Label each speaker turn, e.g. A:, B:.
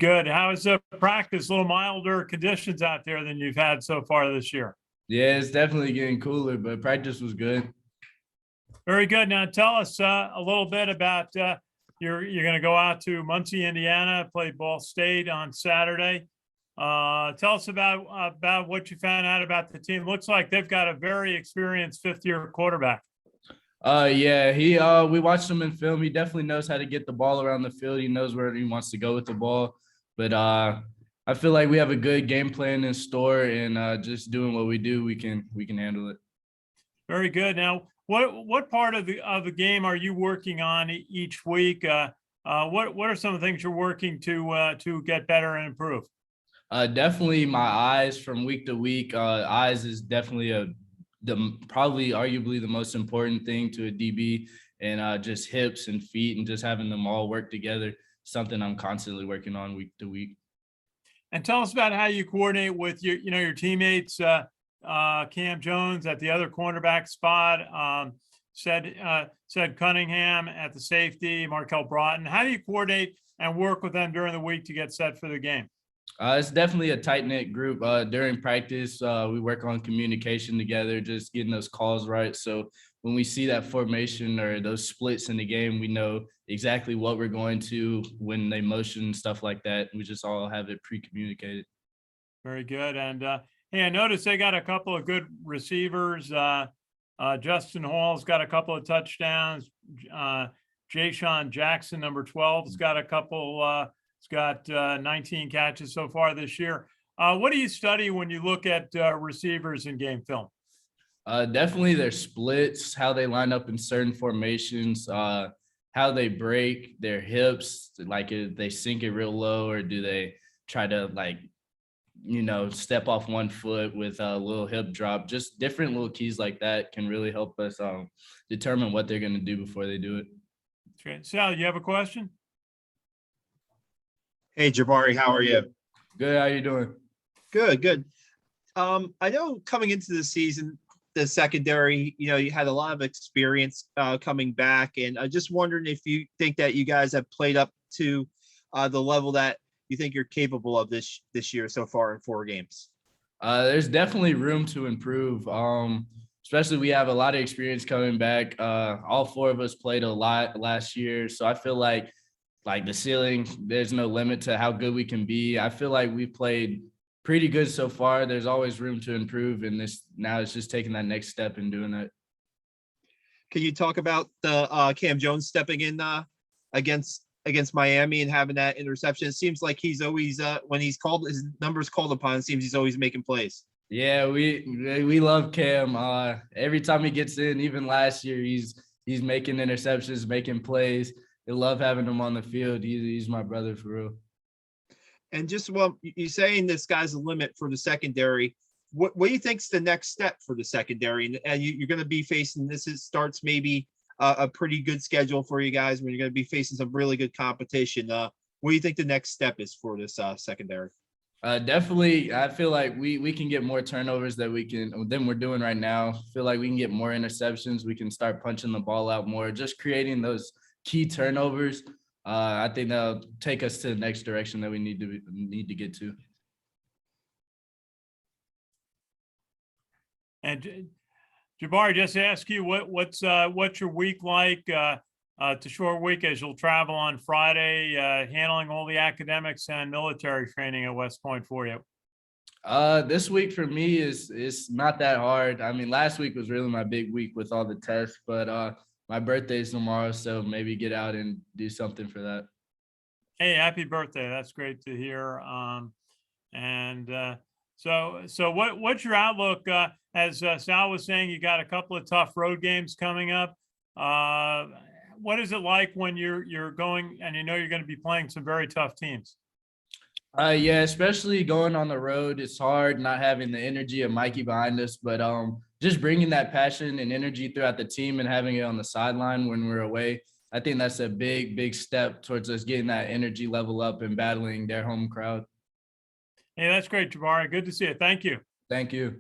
A: good. How is the practice? A little milder conditions out there than you've had so far this year.
B: Yeah, it's definitely getting cooler, but practice was good.
A: Very good. Now tell us a little bit about you're going to go out to Muncie, Indiana, play Ball State on Saturday. Tell us about what you found out about the team. Looks like they've got a very experienced fifth-year quarterback.
B: Yeah, we watched him in film. He definitely knows how to get the ball around the field. He knows where he wants to go with the ball. But I feel like we have a good game plan in store, and just doing what we do, we can handle it.
A: Very good. Now, what part of the game are you working on each week? What are some of the things you're working to get better and improve?
B: Definitely my eyes from week to week. Eyes is definitely probably arguably the most important thing to a DB, and just hips and feet and just having them all work together. Something I'm constantly working on week to week. And
A: tell us about how you coordinate with your teammates. Cam Jones at the other cornerback spot, said Cunningham at the safety, Markel Broughton. How do you coordinate and work with them during the week to get set for the game?
B: It's definitely a tight-knit group. During practice, we work on communication together, just getting those calls right. So when we see that formation or those splits in the game, we know exactly what we're going to when they motion and stuff like that. We just all have it pre-communicated.
A: Very good. And hey, I noticed they got a couple of good receivers. Justin Hall's got a couple of touchdowns. Ja'Shawn Jackson, number 12, has got a couple. He's got 19 catches so far this year. What do you study when you look at receivers in game film?
B: Definitely their splits, how they line up in certain formations, how they break their hips, like if they sink it real low, or do they try to step off one foot with a little hip drop. Just different little keys like that can really help us determine what they're going to do before they do it.
A: Great. Sal, you have a question?
C: Hey, Jabari, how are you?
B: Good. How you doing?
C: Good. I know coming into the season, the secondary, you had a lot of experience coming back, and I'm just wondering if you think that you guys have played up to the level that you think you're capable of this year so far in 4 games.
B: There's definitely room to improve. Especially we have a lot of experience coming back. All 4 of us played a lot last year, so I feel like the ceiling, there's no limit to how good we can be. I feel like we played pretty good so far. There's always room to improve, and now it's just taking that next step and doing that.
C: Can you talk about the Cam Jones stepping in against Miami and having that interception? It seems like he's always when he's called, his number's called upon, it seems he's always making plays.
B: Yeah, we love Cam. Every time he gets in, even last year, he's making interceptions, making plays. I love having him on the field. He's my brother for real.
C: And just, well, you're saying this guy's the limit for the secondary. What do you think's the next step for the secondary? And you're going to be facing, starts maybe a pretty good schedule for you guys when you're going to be facing some really good competition. What do you think the next step is for this secondary?
B: Definitely, I feel like we can get more turnovers than we're doing right now. I feel like we can get more interceptions. We can start punching the ball out more, just creating those key turnovers. I think that'll take us to the next direction that we need to get to.
A: And Jabari, just to ask you, what's your week like? It's a short week as you'll travel on Friday, handling all the academics and military training at West Point for you.
B: This week for me is not that hard. I mean, last week was really my big week with all the tests, but my birthday's tomorrow, so maybe get out and do something for that.
A: Hey, happy birthday. That's great to hear. So what's your outlook? As Sal was saying, you got a couple of tough road games coming up. What is it like when you're going and you're going to be playing some very tough teams?
B: Yeah, especially going on the road. It's hard not having the energy of Mikey behind us, but just bringing that passion and energy throughout the team and having it on the sideline when we're away. I think that's a big step towards us getting that energy level up and battling their home crowd.
A: Hey, that's great, Jabari. Good to see you. Thank you.
B: Thank you.